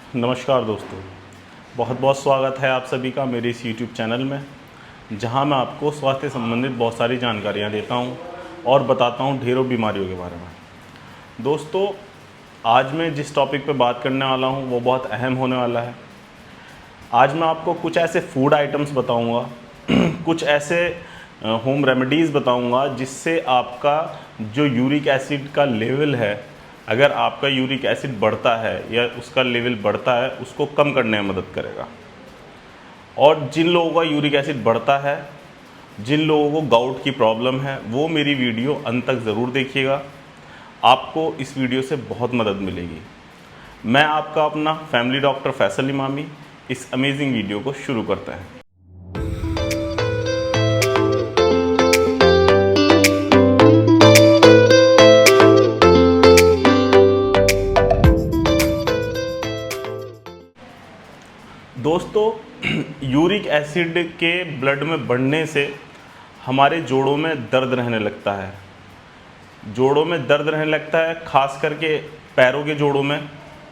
नमस्कार दोस्तों, बहुत बहुत स्वागत है आप सभी का मेरे इस YouTube चैनल में, जहां मैं आपको स्वास्थ्य संबंधित बहुत सारी जानकारियां देता हूं और बताता हूं ढेरों बीमारियों के बारे में। दोस्तों, आज मैं जिस टॉपिक पे बात करने वाला हूं वो बहुत अहम होने वाला है। आज मैं आपको कुछ ऐसे फूड आइटम्स बताऊंगा कुछ ऐसे होम रेमेडीज़ बताऊंगा जिससे आपका जो यूरिक एसिड का लेवल है, अगर आपका यूरिक एसिड बढ़ता है या उसका लेवल बढ़ता है, उसको कम करने में मदद करेगा। और जिन लोगों का यूरिक एसिड बढ़ता है, जिन लोगों को गाउट की प्रॉब्लम है, वो मेरी वीडियो अंत तक ज़रूर देखिएगा। आपको इस वीडियो से बहुत मदद मिलेगी। मैं आपका अपना फैमिली डॉक्टर फैसल इमामी इस अमेजिंग वीडियो को शुरू करते हैं। दोस्तों, यूरिक एसिड के ब्लड में बढ़ने से हमारे जोड़ों में दर्द रहने लगता है। जोड़ों में दर्द रहने लगता है, खास करके पैरों के जोड़ों में।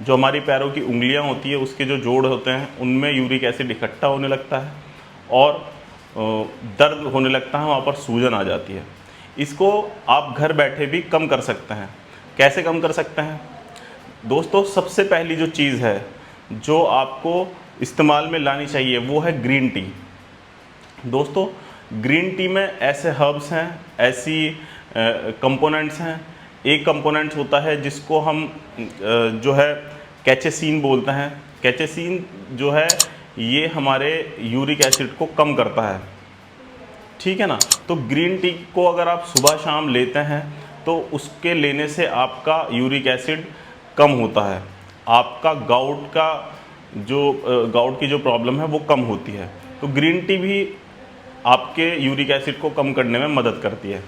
जो हमारी पैरों की उंगलियां होती है, उसके जो जोड़ होते हैं, उनमें यूरिक एसिड इकट्ठा होने लगता है और दर्द होने लगता है, वहाँ पर सूजन आ जाती है। इसको आप घर बैठे भी कम कर सकते हैं। कैसे कम कर सकते हैं दोस्तों? सबसे पहली जो चीज़ है जो आपको इस्तेमाल में लानी चाहिए वो है ग्रीन टी। दोस्तों, ग्रीन टी में ऐसे हर्ब्स हैं, ऐसी कंपोनेंट्स हैं। एक कंपोनेंट्स होता है जिसको हम जो है कैचेसिन बोलते हैं। कैचेसिन जो है ये हमारे यूरिक एसिड को कम करता है, ठीक है ना। तो ग्रीन टी को अगर आप सुबह शाम लेते हैं तो उसके लेने से आपका यूरिक एसिड कम होता है। आपका गाउट की जो प्रॉब्लम है वो कम होती है। तो ग्रीन टी भी आपके यूरिक एसिड को कम करने में मदद करती है।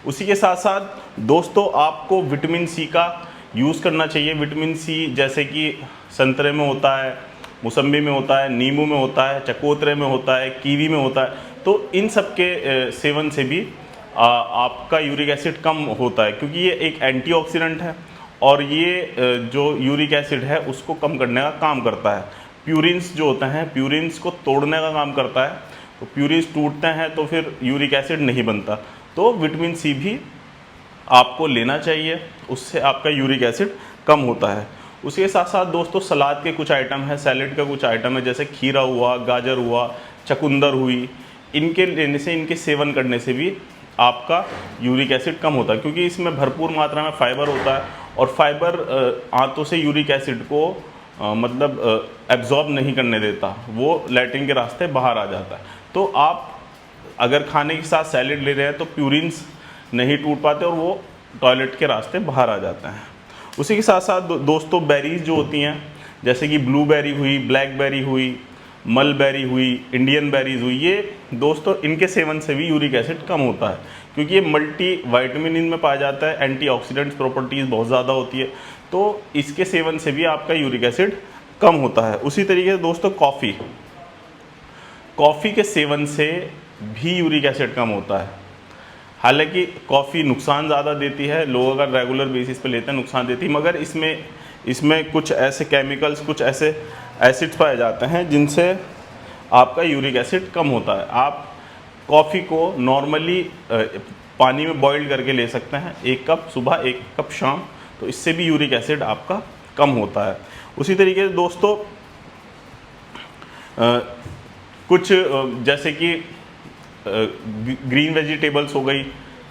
उसी के साथ साथ दोस्तों, आपको विटामिन सी का यूज़ करना चाहिए। विटामिन सी जैसे कि संतरे में होता है, मौसम्बी में होता है, नींबू में होता है, चकोतरे में होता है, कीवी में होता है। तो इन सब के सेवन से भी आपका यूरिक एसिड कम होता है, क्योंकि ये एक एंटीऑक्सीडेंट है और ये जो यूरिक एसिड है उसको कम करने का काम करता है। प्यूरिन्स जो होते हैं, प्यूरिन्स को तोड़ने का काम करता है। तो प्यूरिन्स टूटते हैं तो फिर यूरिक एसिड नहीं बनता। तो विटामिन सी भी आपको लेना चाहिए, उससे आपका यूरिक एसिड कम होता है। उसके साथ साथ दोस्तों, सलाद के कुछ आइटम है, सैलेड का कुछ आइटम है, जैसे खीरा हुआ, गाजर हुआ, चकुंदर हुई। इनके लेने से, इनके सेवन करने से भी आपका यूरिक एसिड कम होता है, क्योंकि इसमें भरपूर मात्रा में फाइबर होता है और फाइबर आंतों से यूरिक एसिड को एब्जॉर्ब नहीं करने देता, वो लैट्रिन के रास्ते बाहर आ जाता है। तो आप अगर खाने के साथ सैलेड ले रहे हैं तो प्यूरिन्स नहीं टूट पाते और वो टॉयलेट के रास्ते बाहर आ जाते हैं। उसी के साथ साथ दोस्तों, बेरीज जो होती हैं, जैसे कि ब्लूबेरी हुई, ब्लैकबेरी हुई, मलबेरी हुई, इंडियन बेरीज हुई, ये दोस्तों इनके सेवन से भी यूरिक एसिड कम होता है, क्योंकि ये मल्टी वाइटामिन इनमें पाया जाता है, एंटीऑक्सीडेंट्स प्रॉपर्टीज़ बहुत ज़्यादा होती है। तो इसके सेवन से भी आपका यूरिक एसिड कम होता है। उसी तरीके से दोस्तों, कॉफ़ी के सेवन से भी यूरिक एसिड कम होता है। हालांकि कॉफ़ी नुकसान ज़्यादा देती है, लोग अगर रेगुलर बेसिस पे लेते हैं नुकसान देती है, मगर इसमें कुछ ऐसे केमिकल्स, कुछ ऐसे एसिड्स पाए जाते हैं जिनसे आपका यूरिक एसिड कम होता है। आप कॉफ़ी को नॉर्मली पानी में बॉईल करके ले सकते हैं, 1 कप सुबह, 1 कप शाम। तो इससे भी यूरिक एसिड आपका कम होता है। उसी तरीके से दोस्तों, कुछ जैसे कि ग्रीन वेजिटेबल्स हो गई,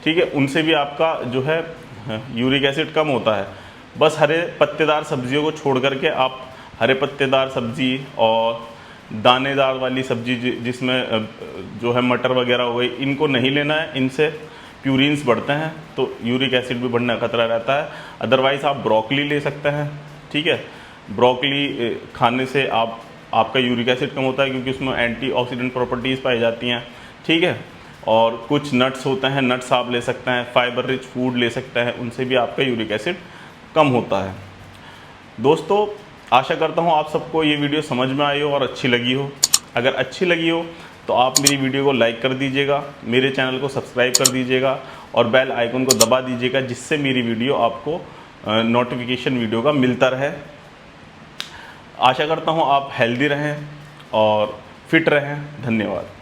ठीक है, उनसे भी आपका जो है यूरिक एसिड कम होता है। बस हरे पत्तेदार सब्जियों को छोड़ करके आप हरे पत्तेदार सब्जी और दानेदार वाली सब्जी जिसमें जो है मटर वगैरह हो गई, इनको नहीं लेना है। इनसे प्यूरिन्स बढ़ते हैं तो यूरिक एसिड भी बढ़ने का खतरा रहता है। अदरवाइज़ आप ब्रोकली ले सकते हैं, ठीक है। ब्रोकली खाने से आपका यूरिक एसिड कम होता है, क्योंकि उसमें एंटीऑक्सीडेंट प्रॉपर्टीज़ पाई जाती हैं, ठीक है। और कुछ नट्स होते हैं, नट्स आप ले सकते हैं, फाइबर रिच फूड ले सकते हैं, उनसे भी आपका यूरिक एसिड कम होता है। दोस्तों, आशा करता हूँ आप सबको ये वीडियो समझ में आई हो और अच्छी लगी हो। अगर अच्छी लगी हो तो आप मेरी वीडियो को लाइक कर दीजिएगा, मेरे चैनल को सब्सक्राइब कर दीजिएगा और बेल आइकन को दबा दीजिएगा, जिससे मेरी वीडियो आपको नोटिफिकेशन वीडियो का मिलता रहे। आशा करता हूँ आप हेल्दी रहें और फिट रहें। धन्यवाद।